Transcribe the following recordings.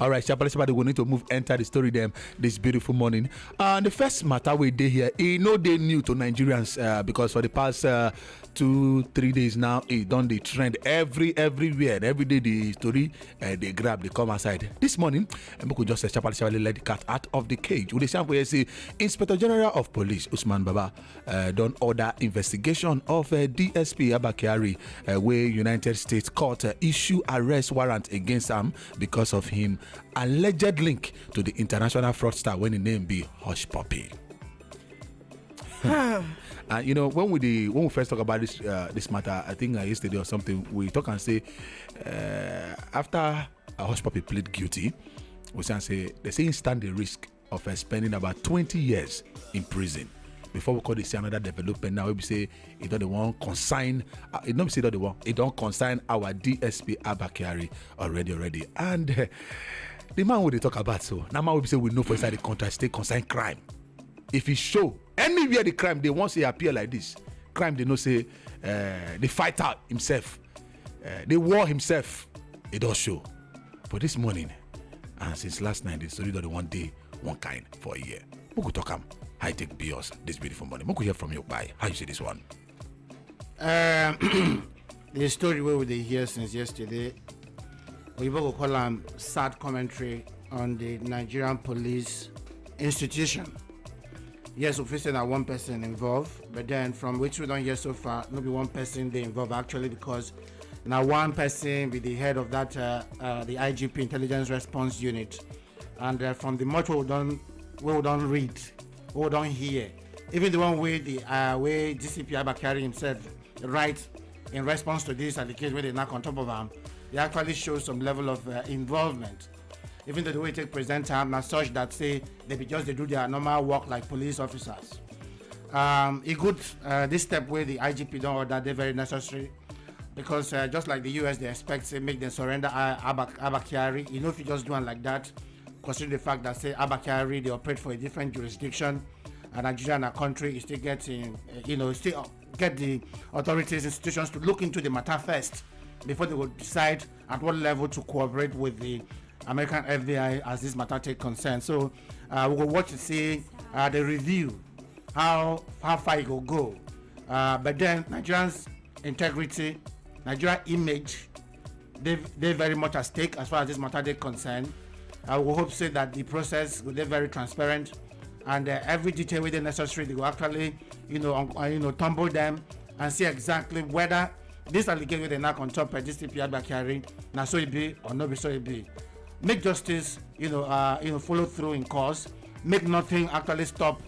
All right, Shabba, we need to move enter the story them this beautiful morning. The first matter we did here, no day new to Nigerians because for the past 2-3 days now, it done the trend everywhere. Every day the story they grab, they come outside. This morning, we could just Shabba let the cat out of the cage. With the sample, say Inspector General of Police Usman Baba done order investigation of DSP Abakari, where United States Court issue arrest warrant against him because of him alleged link to the international fraudster when the name be Hush Puppy. And when we first talk about this matter, I think yesterday or something, we talk and say after Hush Puppy plead guilty, we say they say he stand the risk of spending about 20 years in prison. Before we call this another development now, we say it don't want consign. It don't say that it don't consign our DSP Abakari already. And the man what they talk about so now man we say we know for inside the contract state consign crime. If he show anywhere the crime they want say appear like this crime they know say the fighter himself, the war himself, it does show. But this morning and since last night the story that the one day one kind for a year. We could talk high tech BIOS this beautiful morning. We could hear from you by how you see this one. The story where we hear since yesterday, we will call them sad commentary on the Nigerian police institution. Yes, we say that one person involved, but then from which we don't hear so far, not be one person they involved actually, because now one person be the head of that the IGP Intelligence Response Unit, and from the much we don't read, we don't hear, even the one where the way DCP Abakari himself write in response to this allegation where they knock on top of him, they actually show some level of involvement. Even though the way they present them as such that say they do their normal work like police officers. This step where the IGP don't order, they're very necessary, because just like the US, they expect say make them surrender Abakari. If you just do it like that, considering the fact that say Abakari they operate for a different jurisdiction, and Nigeria and our country is still getting, still get the authorities, institutions to look into the matter first before they will decide at what level to cooperate with the American FBI as this matter take concern. So we will watch to see the review, how far it will go. But then Nigerians' integrity, Nigeria image, they very much at stake as far as this matter they concern. I will hope say that the process will be very transparent, and every detail within necessary they will actually tumble them and see exactly whether this allegation they knock on top of this DCP Abakari now so it be or not be so it be. Make justice follow through in cause, make nothing actually stop,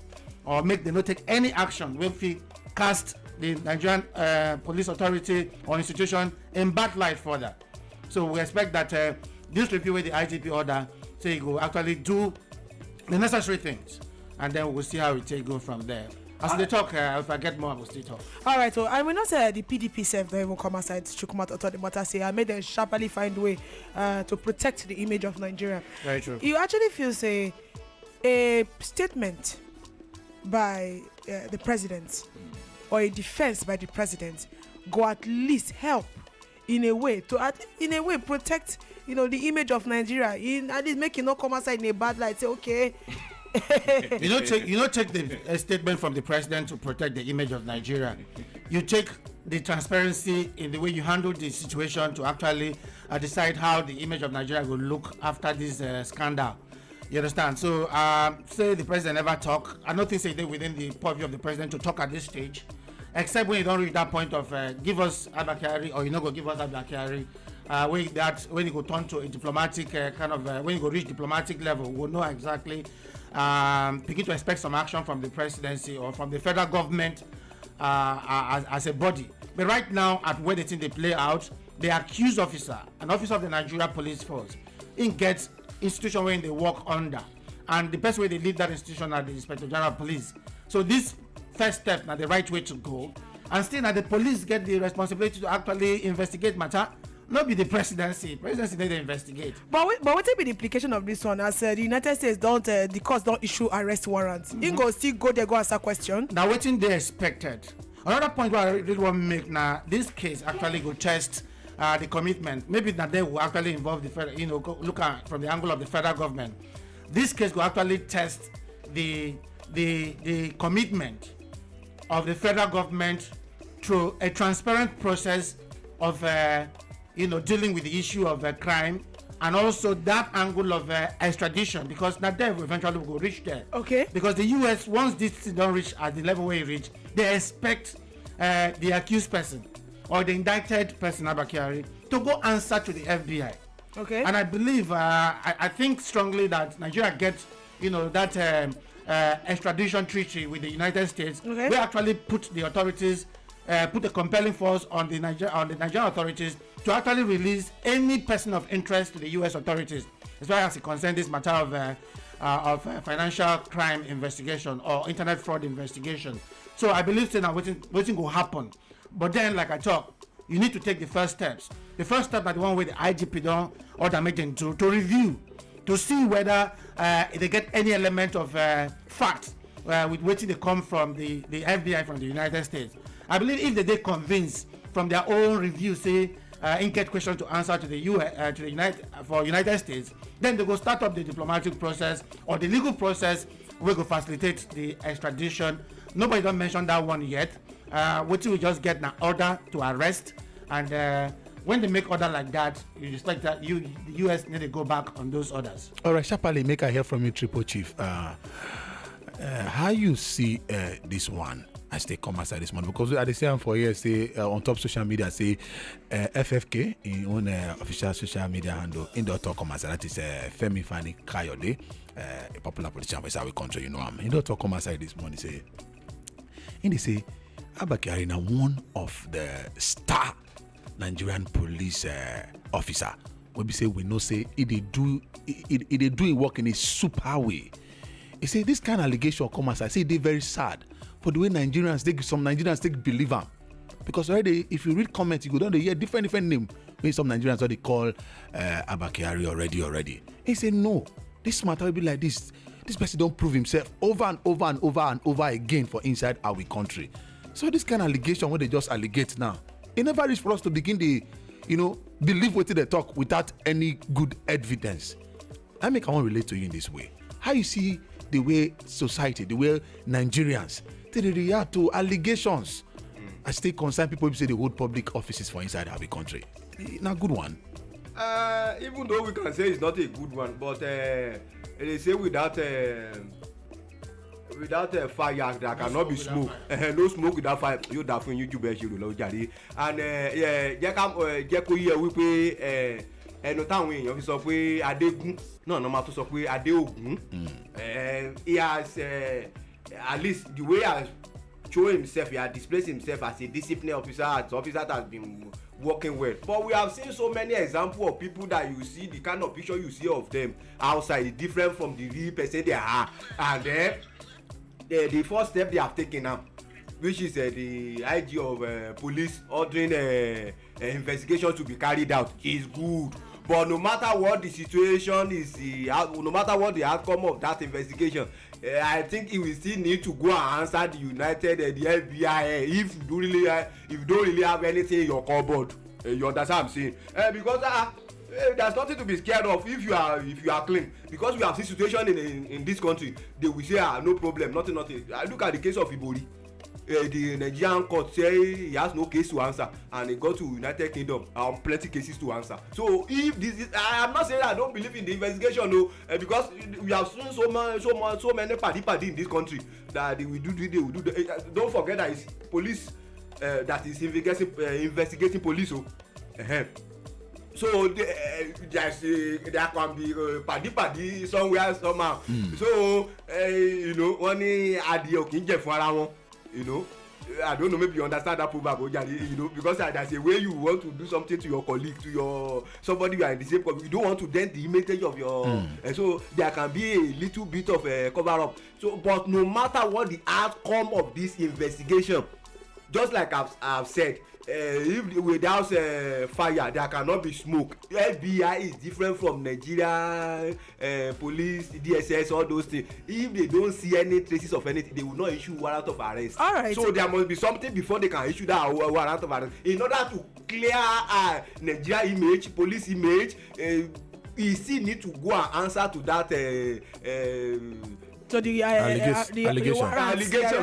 or make them not take any action when we cast the Nigerian police authority or institution in bad light for that. So we expect that this review with the IGP order say it will actually do the necessary things, and then we'll see how it go from there. As they talk, if I get more, I will still talk. All right, so I will not say the PDP self don't even come outside to come out the matter. Say I made them sharply find way to protect the image of Nigeria. Very true. You actually feel say a statement by the president or a defense by the president go at least help in a way to protect the image of Nigeria. At least make it not come outside in a bad light. Say okay. you don't take the statement from the president to protect the image of Nigeria. You take the transparency in the way you handle the situation to actually decide how the image of Nigeria will look after this scandal. You understand? So say the president never talk. I don't think say they within the purview of the president to talk at this stage, except when you don't reach that point of give us Abakari or go give us Abakari. When you go turn to a diplomatic when you go reach diplomatic level, we'll know exactly begin to expect some action from the presidency or from the federal government as a body. But right now, at where the thing they play out, the accused officer, an officer of the Nigeria Police Force, gets institution where they work under, and the best way they lead that institution are the Inspector General of Police. So this first step now the right way to go, and still now the police get the responsibility to actually investigate matter. Not be the presidency need to investigate. But what will be the implication of this one? As the United States the courts don't issue arrest warrants, you go still go there go answer question. Now waiting they expected. Another point where I really want to make now, this case actually go test the commitment. Maybe that they will actually involve the federal, look at from the angle of the federal government. This case will actually test the commitment of the federal government through a transparent process of dealing with the issue of crime, and also that angle of extradition, because that they eventually will reach there. Okay. Because the US, once this don't reach at the level where it reach, they expect the accused person or the indicted person, Abba Kyari, to go answer to the FBI. Okay. And I believe, I think strongly that Nigeria gets, that extradition treaty with the United States. Okay. We actually put the authorities, put a compelling force on the Nigerian authorities to actually release any person of interest to the U.S. authorities, as far as it concerns this matter of financial crime investigation or internet fraud investigation. So I believe that waiting will happen. But then, like I talk, you need to take the first steps. The first step are the one where the IGP don't order meeting to review, to see whether they get any element of fact with waiting they come from the FBI from the United States. I believe if they convince from their own review, say in-get question to answer to the United States, then they go start up the diplomatic process or the legal process where go facilitate the extradition. Nobody don't mention that one yet. What we just get an order to arrest, and when they make order like that, you expect that the US need to go back on those orders. All right, Shapali, make I hear from you, Triple Chief. How you see this one as they come outside this morning? Because at the same for here, say on top social media, say FFK in own official social media handle in the talk come outside. That is Femi Fani Kayode, a popular politician for our country. You know him. In the talk come outside this morning, say, and they say Abba Kyari na one of the star Nigerian police officer. When we say we know say they do work in a super way. He say this kind of allegation come as I say they very sad for the way some Nigerians take believe them, because already if you read comments you go down the hear different name when some Nigerians what they call Abba Kyari already. He say no, this matter will be like this. This person don't prove himself over and over again for inside our country. So this kind of allegation what they just allegate now, it never is for us to begin the believe what they talk without any good evidence. I want to relate to you in this way. How you see the way society, the way Nigerians they react to allegations as they concern people who say they hold public offices for inside our country. Not a good one. Even though we can say it's not a good one, but they say without fire there cannot be smoke. No smoke without fire. You da fun YouTube e ṣe lo jare. And jẹ́ kó yé wípé ẹnu táwọn èèyàn fi sọ pé Adégún náà náà máa tó sọ pé Adéògún. He has at least the way he has shown himself, he has displayed himself as a disciplinary officer, as officer that has been working well. But we have seen so many examples of people that you see, the kind of picture you see of them outside is different from the real person they are. And then the first step they have taken now, which is the IG of police ordering investigation to be carried out, is good. But no matter what the situation is, no matter what the outcome of that investigation, I think he will still need to go and answer the United, the FBI, if you don't really have anything in your cupboard. You understand what I'm saying? Because there's nothing to be scared of if you are clean. Because we have this situation in this country, they will say no problem, nothing. I look at the case of Ibori. The Nigerian court say he has no case to answer, and he go to United Kingdom plenty cases to answer. So if this is, I am not saying I don't believe in the investigation, no, because we have seen so many party in this country that they will do. Don't forget that it's police that is investigating police. So there can be party somewhere somehow. So one adìẹ ò kì í jẹ fún ara wọn. I don't know, maybe you understand that proverb, because there's a way you want to do something to your colleague, to somebody you are in the same company. You don't want to dent the image of your and so there can be a little bit of a cover up. So but no matter what the outcome of this investigation, just like I've said, if without fire there cannot be smoke. FBI is different from Nigeria police, DSS, all those things. If they don't see any traces of anything, they will not issue warrant of arrest. All right. So there must be something before they can issue that warrant of arrest. In order to clear Nigeria image, police image, he still need to go and answer to that. So the allegation,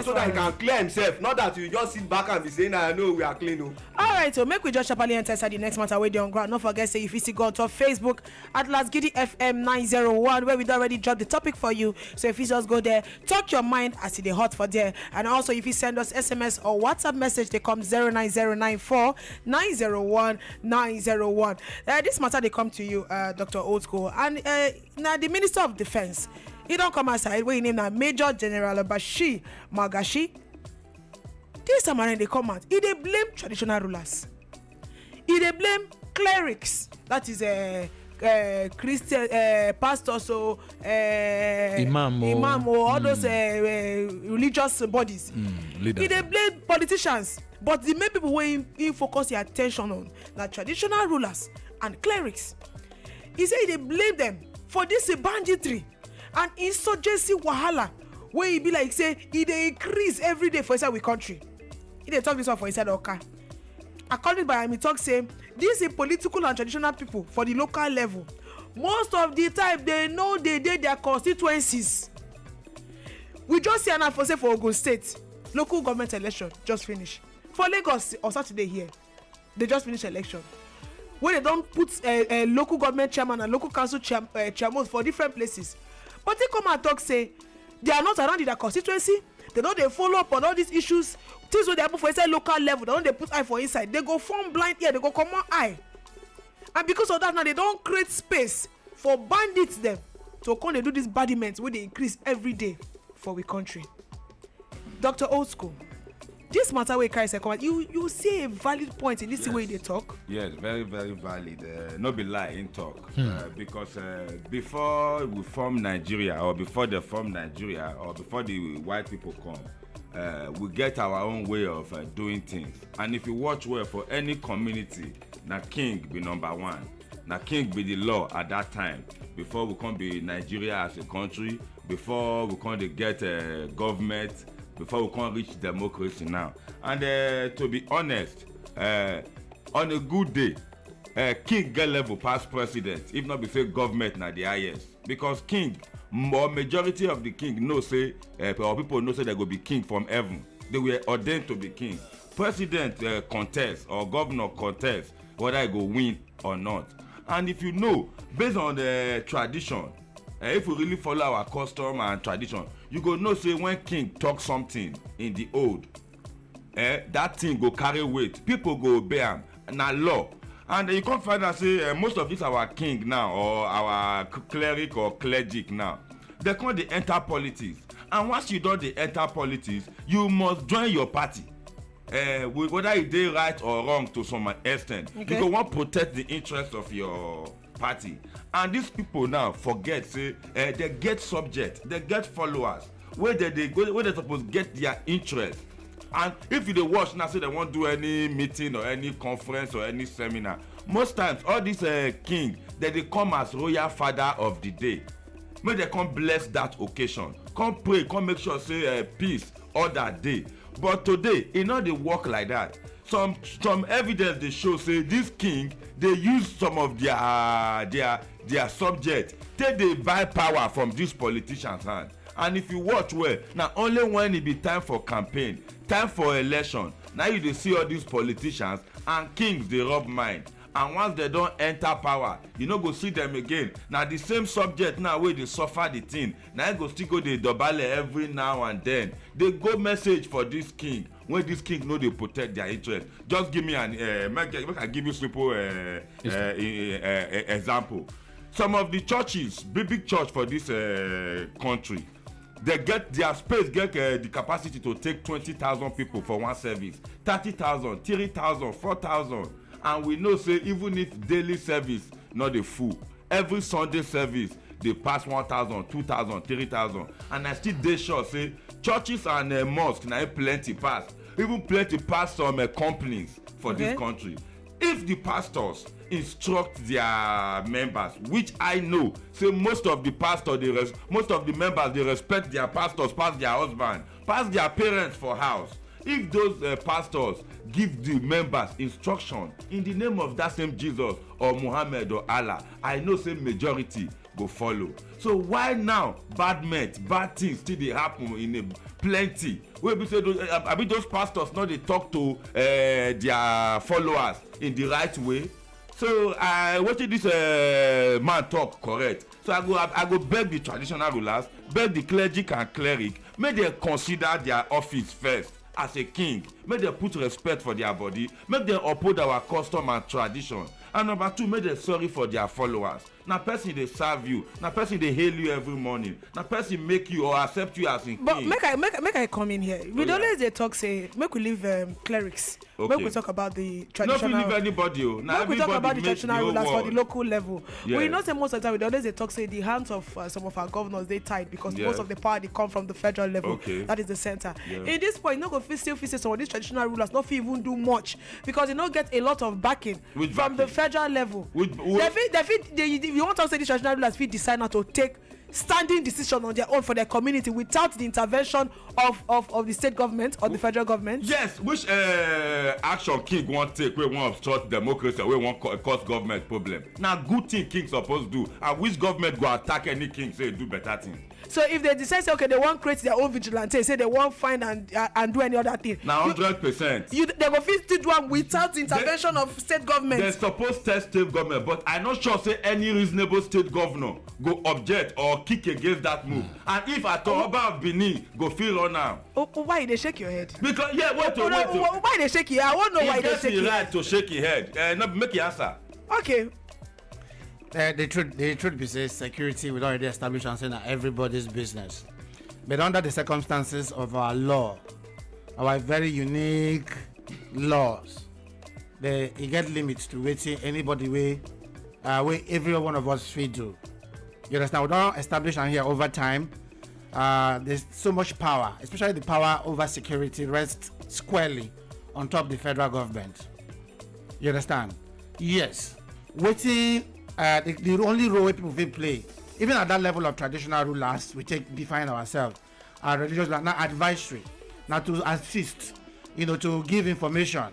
so that he can clear himself, not that you just sit back and be saying I know we are clean. All right, so make we just sharply enter inside the next matter wey dey on ground. No forget say if you see go on Facebook at Last Giddy FM 901 where we don already drop the topic for you. So if you just go there, talk your mind as e dey hot for there. And also if you send us SMS or WhatsApp message, they come 09094 901 901. This matter they come to you, Dr. Old School, and now the Minister of Defense. He don't come outside where he name now Major General Bashir Magashi. This time around they come out. He they blame traditional rulers. He they blame clerics. That is Christian pastors, so imam or all those religious bodies. He they blame politicians. But the main people where he focus their attention on the traditional rulers and clerics. He say they blame them for this banditry and insurgency wahala where he be like say e dey increase every day for inside we country. He dey talk this one for inside Oka. According by him, he talk say this is political and traditional people for the local level. Most of the time they know they dey their constituencies. We just see an for say for Ogun State local government election just finish. For Lagos on Saturday here, they just finish election. Where they don't put a local government chairman and local council chairman for different places. But they come and talk say they are not around in their constituency. They don't they follow up on all these issues. Things what they happen for inside local level. They don't they put eye for inside. They go form blind ear. They go come on eye. And because of that now they don't create space for bandits them to come and do these badiments where they increase every day for we country. Dr. Old School. This matter where Christ come out, you see a valid point in this way they talk. Yes, very, very valid. No be lie in talk. Because before we form Nigeria, or before they form Nigeria, or before the white people come, we get our own way of doing things. And if you watch well for any community, na king be number one. Na king be the law at that time. Before we come be Nigeria as a country, before we come to get government, before we can reach democracy now. And to be honest, on a good day, king get level past president, if not be say government na the highest. Because king, or majority of the king know say, or people know say they go be king from heaven. They were ordained to be king. President contest or governor contest whether he go win or not. And if you know, based on the tradition, if we really follow our custom and tradition, you go know say when king talk something in the old, that thing go carry weight. People go obey am. Na law. And you can't find out say most of this our king now or our cleric or cleric now, they come dey enter politics. And once you don dey enter politics, you must join your party. Whether e dey right or wrong to some extent, you go wan protect the interest of your party. And these people now forget say they get subject, they get followers where they suppose get their interest. And if you dey watch now say they wan do any meeting or any conference or any seminar, most times all these king they come as royal father of the day. Make they come bless that occasion, come pray, come make sure say peace all that day. But today e no dey work like that. Some evidence dey show say this king dey use some of their subject take dey buy power from these politicians hand. And if you watch well, na only when e be time for campaign, time for election, na you dey see all these politicians and kings dey rub mind. And once they don enter power, you no go see them again. Na the same subject now wey dey suffer the thing, na go still go dey dobale every now and then. Dey go message for this king when this king no dey protect their interest. Just give me an make I give you simple example. Some of the churches, big church for this country, they get their space, get the capacity to take 20,000 people for one service, 30,000, 3,000, 4,000. And we know say even if daily service not dey full, every Sunday service dey pass 1,000, 2,000, 3,000. And I still dey sure say churches and mosques na plenty pass. even plenty pass some companies for this country. If the pastors instruct their members, which I know, say most of the pastors, most of the members, they respect their pastors, pass their husband, pass their parents for house. If those pastors give the members instruction in the name of that same Jesus or Muhammad or Allah, I know say majority go follow. So why now bad things still dey happen in a plenty? Wey be say those pastors no dey talk to their followers in the right way? So wetin this man talk correct. So I go beg the traditional rulers, beg the clergy and cleric, make dem consider their office first as a king. Make dem put respect for their body, make dem uphold our custom and tradition. And number two, make dem sorry for their followers. Na person dey serve you, na person dey hail you every morning, na person make you or accept you as a king. But make I come in here. We always dey talk say make we leave clerics. Okay. Make we talk about the traditional. No fit leave anybody. Make we talk about the traditional rulers for the local level. Yeah. We know say most of the time we always dey talk say the hands of some of our governors dey tight because most of the power dey come from the federal level. Okay. That is the center. Yeah. In this point, no go still fit say some of these traditional rulers no fit even do much because they no get a lot of backing from the federal level. You want to say these traditional rulers fit decide not to take standing decision on their own for their community without the intervention of the state government or the federal government? Yes, which action king wan take wey wan obstruct democracy wey wan cause government problem? Na good thing king suppose do, and which government go attack any king say do better thing? So if they decide say okay they wan create their own vigilante, say they wan find and do any other thing, na 100%. They go fit still do am without the intervention of state government. They suppose test state government, but I not sure say any reasonable state governor go object or kick against that move. And if at all Oba of Benin go feel on now. Why you dey shake your head? Because wait. Why you dey shake your head? I wan know why you dey shake your head. He gets the right to shake his head. No, make your answer. Okay. The truth be say security we don already establish and say na everybody's business, but under the circumstances of our law, our very unique laws, e get limits to wetin anybody wey every one of us fit do. You understand? We don establish am here over time. There's so much power, especially the power over security rests squarely on top the federal government. You understand? Yes. Wetin the only role people fit play, even at that level of traditional rulers, we define ourselves as religious, not advisory, not to assist, to give information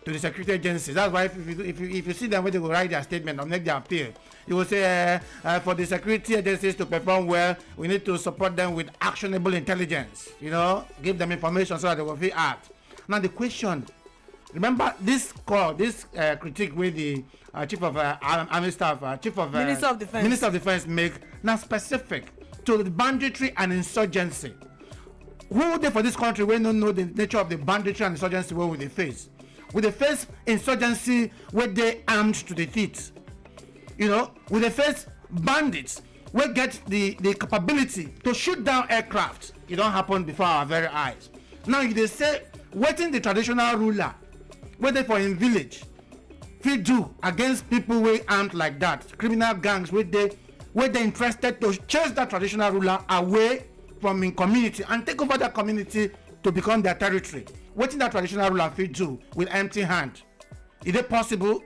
to the security agencies. That's why if you see them when they go write their statement or make their appeal, you will say for the security agencies to perform well, we need to support them with actionable intelligence. Give them information so that they will feel act. Now the question. Remember this critique with the chief of army staff, Minister of Defense make now specific to the banditry and insurgency. Who they for this country we don't know the nature of the banditry and insurgency where they face? With the face insurgency where they armed to the teeth. With the face bandits we get the capability to shoot down aircraft. It don't happen before our very eyes. Now they say waiting the traditional ruler whether for in village fit do against people wey armed like that, criminal gangs wey dey interested to chase that traditional ruler away from in community and take over that community to become their territory. Wetin that traditional ruler fit do with empty hand? Is it possible?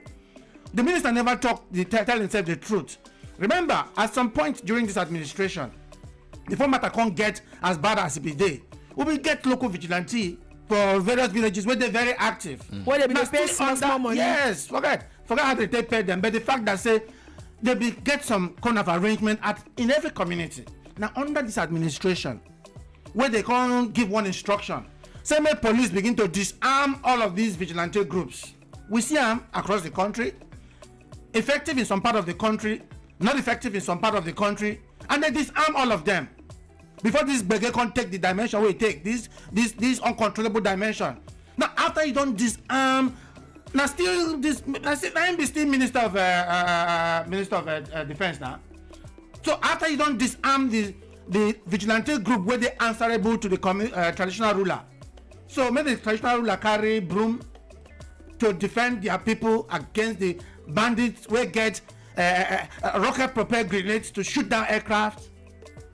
The minister never tell himself the truth. Remember, at some point during this administration, before matter can't get as bad as it be dey, we will get local vigilante for various villages where they're very active. Where they be pay small money. Yes, forget how they pay them. But the fact that say they be get some kind of arrangement in every community. Now under this administration, where they can't give one instruction, say make police begin to disarm all of these vigilante groups. We see them across the country, effective in some part of the country, not effective in some part of the country, and they disarm all of them. Before this beggar can take the dimension we take, this uncontrollable dimension. Now after you don't disarm, now still this, I be still Minister of Defense now. So after you don't disarm the vigilante group where they answerable to the traditional ruler. So maybe the traditional ruler carry broom to defend their people against the bandits where get rocket propelled grenades to shoot down aircraft.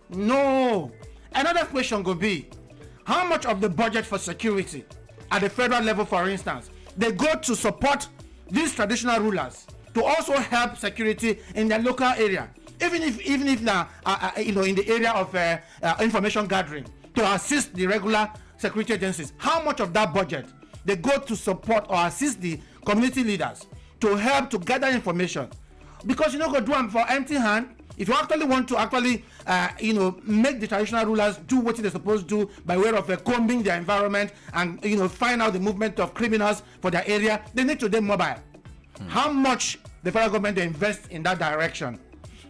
No. Another question could be, how much of the budget for security at the federal level, for instance, they go to support these traditional rulers to also help security in their local area, even if now in the area of information gathering, to assist the regular security agencies. How much of that budget they go to support or assist the community leaders to help to gather information? Because you know, go do them for empty hand. If you actually want to make the traditional rulers do what they're supposed to do by way of combing their environment and find out the movement of criminals for their area, they need to be mobile. How much the federal government invest in that direction?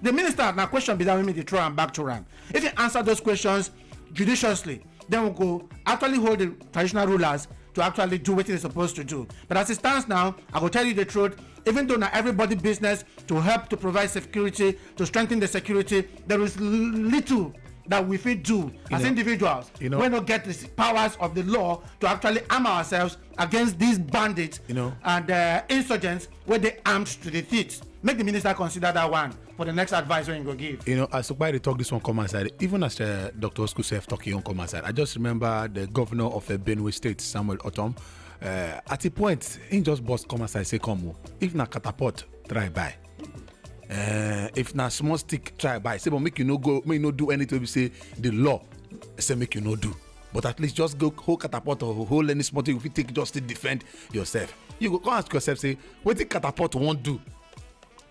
The minister, now question be that we need to throw and back to RAM. If you answer those questions judiciously, then we'll go actually hold the traditional rulers to actually do what they're supposed to do. But as it stands now, I will tell you the truth, even though not everybody business to help to provide security, to strengthen the security, there is little that we fit do as individuals. We don't get the powers of the law to actually arm ourselves against these bandits and insurgents where they armed to the teeth. Make the minister consider that one for the next advice when you go give. As somebody talk this one come aside, even as Dr. Osku self talking on come aside, I just remember the governor of Benue State, Samuel Otom, at a point, he just bust come aside say, come, if na catapult, try buy. If na small stick, try buy. Say, but make you no go, make you no do anything. We say the law say make you no do. But at least just go hold catapult or hold any small thing. If you take just to defend yourself, you go ask yourself, say, what the catapult won't do?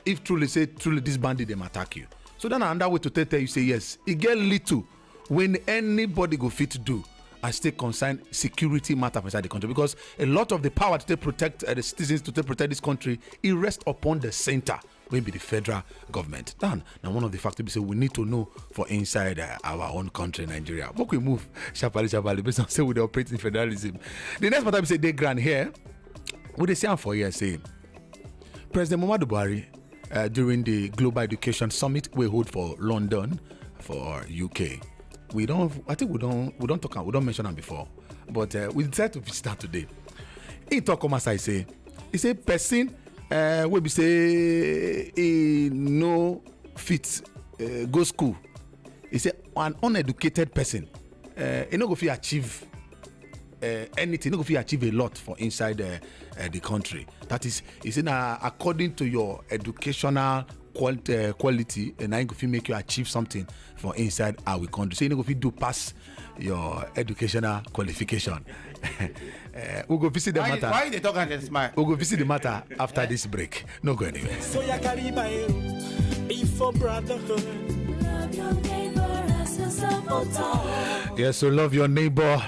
If truly this bandit them attack you. So then another way to tell you say yes, it get little when anybody go fit to do as they concern security matter inside the country, because a lot of the power to protect the citizens, to protect this country, it rests upon the center, maybe the federal government. Now one of the factors we say we need to know for inside our own country, Nigeria. But we move sharply, based on say we operate in federalism. The next part we say they grant here, what they say for years say President Muhammadu Buhari during the Global Education Summit we hold for London for UK. We don't mention them before, but we decided to visit that today. He talk come as I say, he say person wey be say he no fit go school. He say an uneducated person he no go fit achieve anything, no go fit achieve a lot for inside the country. That is, he say na according to your educational quality, and I go fit make you achieve something for inside our country. So you no go fit do pass your educational qualification. We'll go visit the matter. Why they talking and smile? We'll go visit the matter after this break. No go anywhere. So ya kariba before brotherhood. Love your neighbor as yourself. Yes, so love your neighbor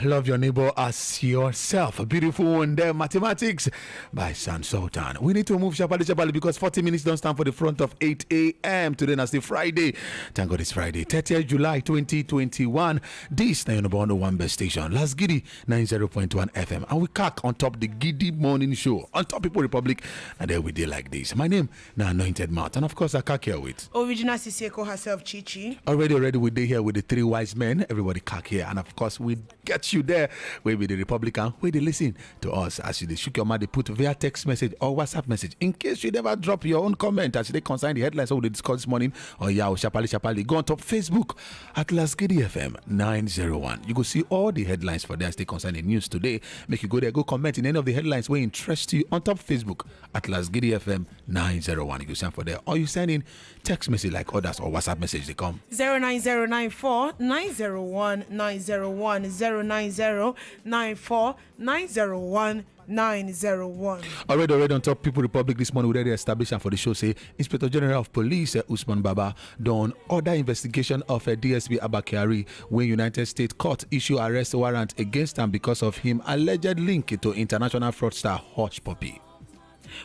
as yourself. A beautiful one there, Mathematics by San Sultan. We need to move sharply because 40 minutes don't stand for the front of 8 a.m. Today, that's the Friday. Thank God it's Friday, 30th July 2021. This is number one best station, Last Giddy 90.1 FM. And we cack on top the Giddy Morning Show on Top People Republic. And there we did like this. My name, now Anointed Mouth. And of course, I cack here with Original Siseko herself, Chichi. Already, we're there here with the three wise men. Everybody cack here. And of course, we get you there. Where be the Republican, where they listen to us as you shook your mouth, they put via text message or WhatsApp message. In case you never drop your own comment as they concern the headlines of the discuss this morning, or Sharply, go on top Facebook at Last Giddy FM 901. You go see all the headlines for there as they concern the news today. Make you go there, go comment in any of the headlines where interest you on top Facebook at Last Giddy FM 901. You go send for there, or you send in text message like others or WhatsApp message they come 09094 901 901 09094 901 901. Already on top People Republic this morning, we already established and for the show say Inspector General of Police Usman Baba done order investigation of DSP Abakari when United States court issue arrest warrant against him because of him alleged link to international fraudster Hush Puppy.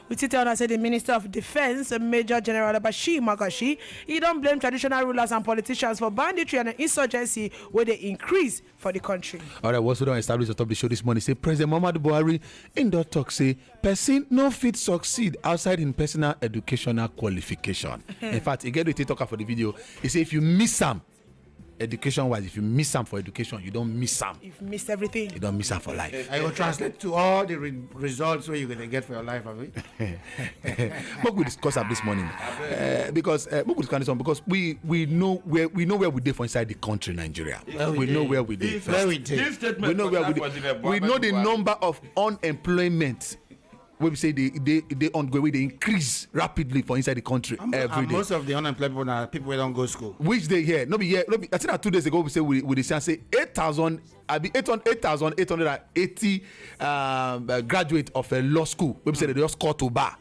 We tell us the Minister of Defense, Major General Bashir Magashi, he don't blame traditional rulers and politicians for banditry and insurgency where they increase for the country. All right, what's we don't establish on top of the show this morning? Say President Muhammadu Buhari in that talk say person no fit succeed outside in personal educational qualification. In fact, he get the talker for the video. He say if you miss some, education-wise, if you miss some for education, you don't miss some. You've missed everything. You don't miss some for life. I will translate to all the results where you're going to get for your life, have we? But we discuss that this morning because we know where we did for inside the country, Nigeria. We know where we did. We know where we did. We know the number of unemployment. Where we say they ongoing, they increase rapidly for inside the country every day. Most of the unemployed people are people who don't go to school. Which they hear, I think that 2 days ago we say we say 8,880 graduate of a law school. We say they just call to bar.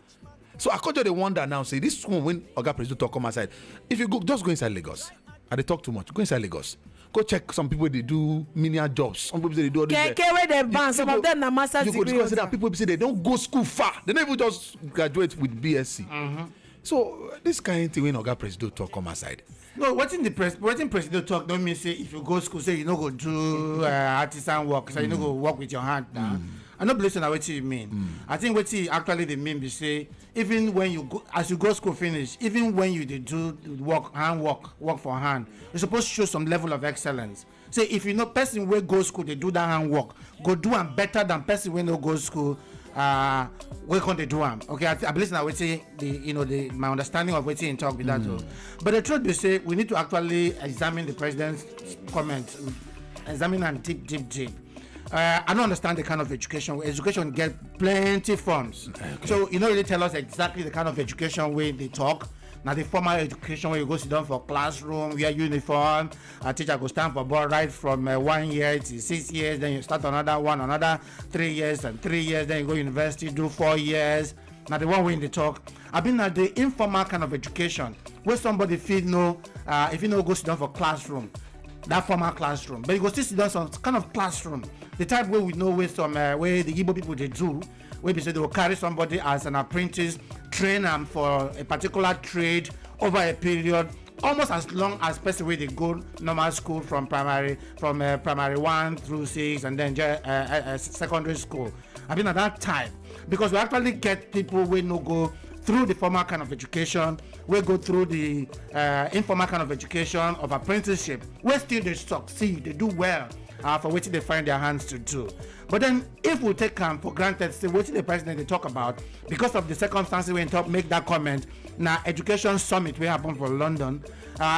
So I conjure the wonder now. Say this one when Oga President talk come outside. If you go, just go inside Lagos. And they talk too much. Go inside Lagos. Go check some people they do menial jobs. Some people say they do all this. Where they ban, some of them are master's degree. You go that people say they don't go school far. They don't even just graduate with BSc. Mm-hmm. So this kind of thing when Oga President talk come aside. No, what in President talk don't mean say if you go school say you know go do artisan work, so you know go work with your hand now. I don't believe in what you mean. I think what you actually they mean is say even when you go as you go school finish, even when you do work for hand, you're supposed to show some level of excellence. Say if you know person where go school they do that hand work, go do them better than person when no go school. Where can they do them? Okay, I believe in what say my understanding of what you talk with that. But the truth is say we need to actually examine the president's comments, examine and deep. I don't understand the kind of education. Education get plenty forms. Okay. So you know really tell us exactly the kind of education way they talk. Now the formal education where you go sit down for classroom, wear uniform, a teacher go stand for board right from 1 year to 6 years, then you start another 3 years and 3 years, then you go university, do 4 years. Now the one way they talk. I've been at the informal kind of education where somebody feel if you know go sit down for classroom. That formal classroom, but you go still sit down some kind of classroom. The type where we know where some where the Igbo people they do, where they say they will carry somebody as an apprentice, train them for a particular trade over a period, almost as long as person where they go normal school from primary 1 through 6, and then secondary school. I've been at that time because we actually get people where no go through the formal kind of education, we go through the informal kind of education of apprenticeship, we still they succeed, they do well for what they find their hands to do. But then if we take for granted, say what the president they talk about, because of the circumstances when talk make that comment, now education summit will happen for London,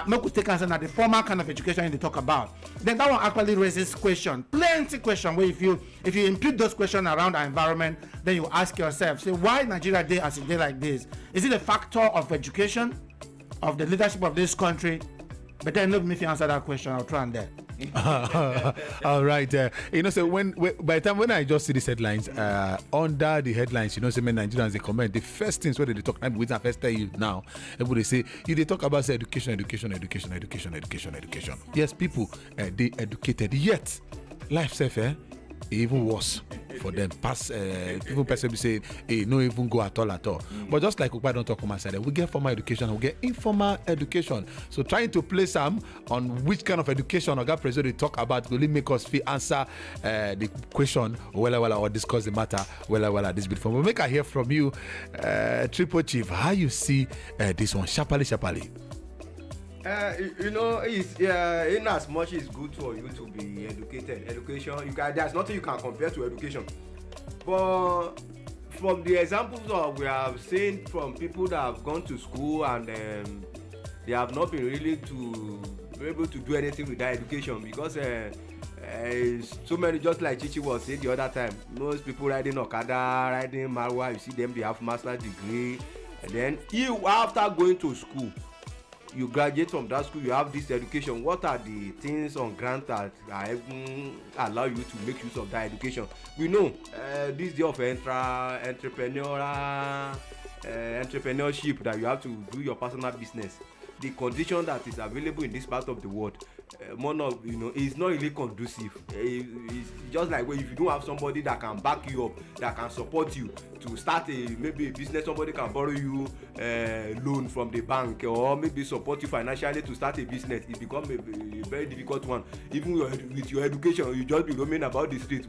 make we take answer now the formal kind of education they talk about. Then that one actually raises plenty question where if you impute those questions around our environment, then you ask yourself, say why Nigeria day as a day like this? Is it a factor of education, of the leadership of this country? But then let me answer that question. I'll try and there. All right. So by the time when I just see these headlines, under the headlines, say many Nigerians they comment. The first things where they talk, I'm with I first tell you now. Everybody say they talk about say, education. Yes, people they educated, yet life safe, even worse for them. People person say, no even go at all. But just like Ukpa don't talk on my side, we get formal education, we get informal education. So trying to place some on which kind of education Oga President they talk about will make us feel answer the question or discuss the matter this bit from. We'll make I hear from you, Triple Chief, how you see this one, sharply. It's in as much it's good for you to be educated. There's nothing you can compare to education. But from the examples we have seen from people that have gone to school and they have not been really able to do anything with that education because so many, just like Chichi was saying the other time, most people riding Okada, riding Marwa, you see them, they have master's degree, and then after going to school, you graduate from that school, you have this education. What are the things on grant that even allow you to make use of that education? We know this day of entrepreneurship that you have to do your personal business. The condition that is available in this part of the world, is not really conducive. It's just like if you don't have somebody that can back you up, that can support you to start maybe a business, somebody can borrow you loan from the bank or maybe support you financially to start a business. It becomes a very difficult one. Even with your education, you just be roaming about the streets.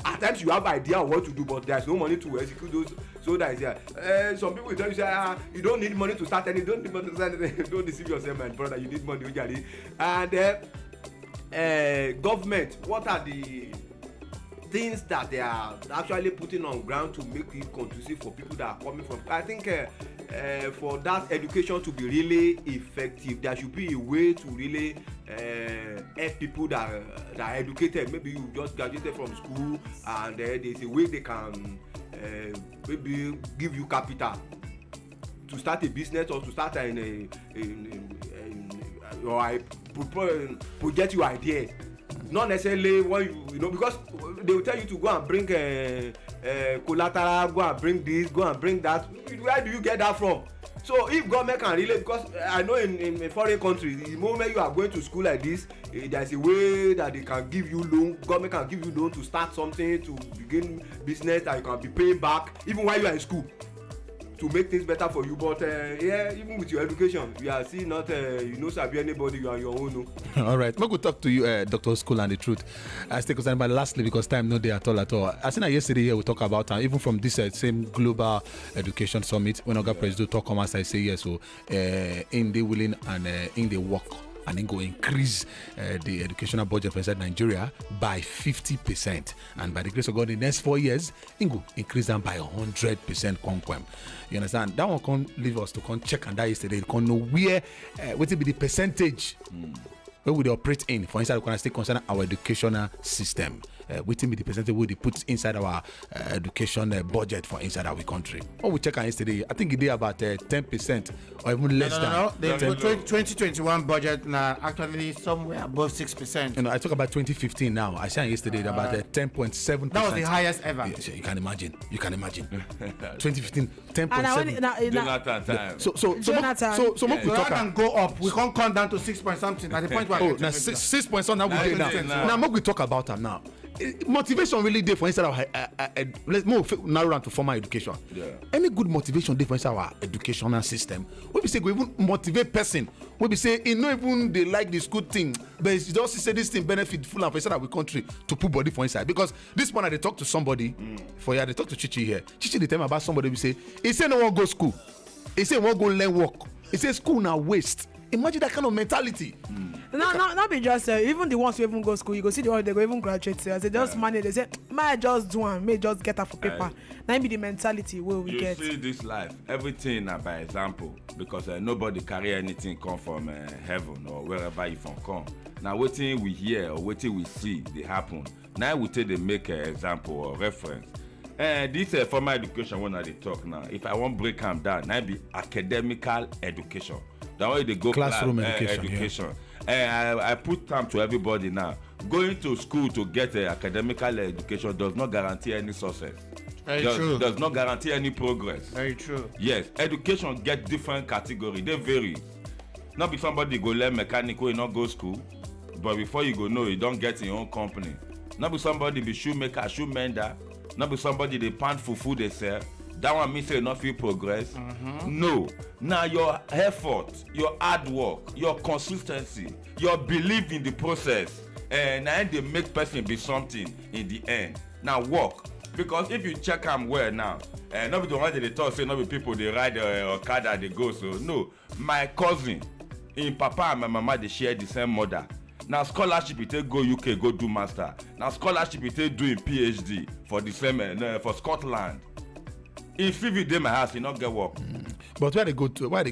At times you have idea of what to do, but there's no money to execute So that is some people tell you say you don't need money to start anything, don't need money to start anything. Don't deceive yourself, my brother, you need money. And government, what are the things that they are actually putting on ground to make it conducive for people that are coming from? I think for that education to be really effective, there should be a way to really help people that are educated. Maybe you just graduated from school and there's a way they can maybe give you capital to start a business or to start project your idea. Not necessarily when you know, because they will tell you to go and bring collateral, go and bring this, go and bring that. Where do you get that from? So if government can really, because I know in foreign countries, the moment you are going to school like this, there's a way that they can give you loan. Government can give you loan to start something, to begin business that you can be paying back even while you are in school, to make things better for you. But even with your education, you are still not you know sabi anybody, you are your own. No? All right, I'm going to talk to you, Dr. School and the truth. I stay concerned, but lastly, because time no day at all. I seen that yesterday here we talk about even from this same global education summit when Oga President talk come as I say yes, so in the willing and in the work. And then go increase the educational budget for inside Nigeria by 50%. And by the grace of God, in the next 4 years, it go increase them by 100% conquem. You understand? That one can't leave us to come check and that yesterday. Can't know where, what will be the percentage where we operate in. For inside, we can still concern our educational system. What will be the percentage we put inside our education budget for inside our country. What we check on yesterday, I think it did about 10% or even less than. No. The 2021 budget now actually somewhere above 6%. You know, I talk about 2015 now. I said yesterday about 10.7%. That was the highest ever. Yes, you can imagine. 2015, 10.7. Jonathan time. So Jonathan. we Rather talk. than go up, we can't come down to 6 point something. At the point where Now 6 points on now we get now. Now we talk about them now. Motivation really there for inside our let's move narrow down to formal education. Yeah. Any good motivation there for inside our educational system. We be say go even motivate person. We be say you know even they like this good thing, but it's just say this thing benefit full and for inside our country to put body for inside. Because this morning they talk to somebody for here, they talk to Chichi here. Chichi they tell me about somebody we say he say no one go school. He say one go learn work. He say school now waste. Imagine that kind of mentality. Not be just even the ones who even go school, you go see the one they go even graduate. As they just manage, they say, "May just do one, may just get her for paper." That be the mentality where we get. You see this life, everything by example, because nobody carry anything come from heaven or wherever you from come. Now, waiting we hear or waiting we see, they happen. Now we take they make an example or reference. This formal education when they talk now. If I want break them down, now be academical education. That way they go classroom education. I put time to everybody now. Going to school to get academical education does not guarantee any success. Very true. Does not guarantee any progress. Very true. Yes, education get different category. They vary. Not be somebody go learn mechanical, you not go school, but before you go know, you don't get your own company. Not be somebody be shoemaker, shoe mender. Not be somebody they pant fufu they sell. That one means you not feel progress. No. Now your effort, your hard work, your consistency, your belief in the process, and they make person be something in the end. Now work. Because if you check them well now, not be the one that they talk, say not be people they ride Okada, they go. So no, my cousin, in papa and my mama, they share the same mother. Now scholarship it take go UK, go do master. Now scholarship it take do in PhD for the same for Scotland. If you dey my house, you not get work. But where they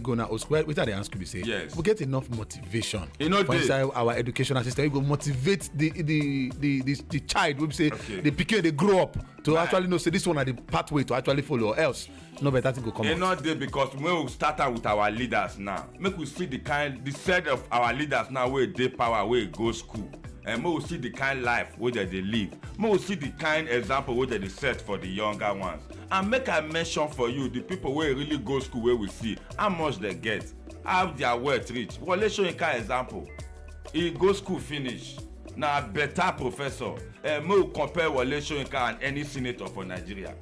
go now? Where they ask you, say, yes, we get enough motivation. You know, for inside our educational system, we go motivate the child. We say the pikin they grow up to actually know. Say this one are the pathway to actually follow. Or else, no better thing go come. It's not there because when we start out with our leaders now, make we see the set of our leaders now where they power, where go school. And we will see the kind life where they live. We will see the kind example where they set for the younger ones. And make I mention for you the people where really go school where we see how much they get, how their wealth reach. Well, let's show you a kind example. He go school finish. Now better professor. And we will compare Wale Soyinka and any senator for Nigeria.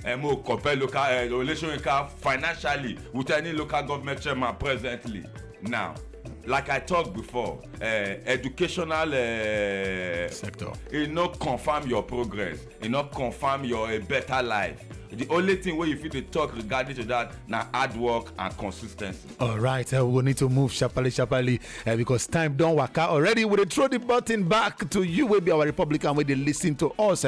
And we will compare local Wale Soyinka financially with any local government chairman presently. Now, like I talked before, educational sector, it not confirm your progress, it not confirm your better life. The only thing where you feel to talk regarding to that now hard work and consistency. All right, we will need to move sharply because time don't work out already. We will throw the button back to you. Will be our Republican where they listen to us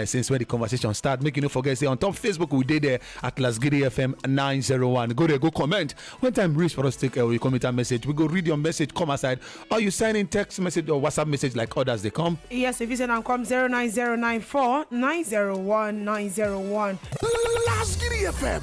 since when the conversation start. Make you no forget say on top Facebook we did there at Lasgidi FM 901. Go there, go comment. When time reach for us to take a comment and message, we go read your message. Come aside. Or you send in text message or WhatsApp message like others they come. Yes, if you send and come 09094 901 901. Lasgidi FM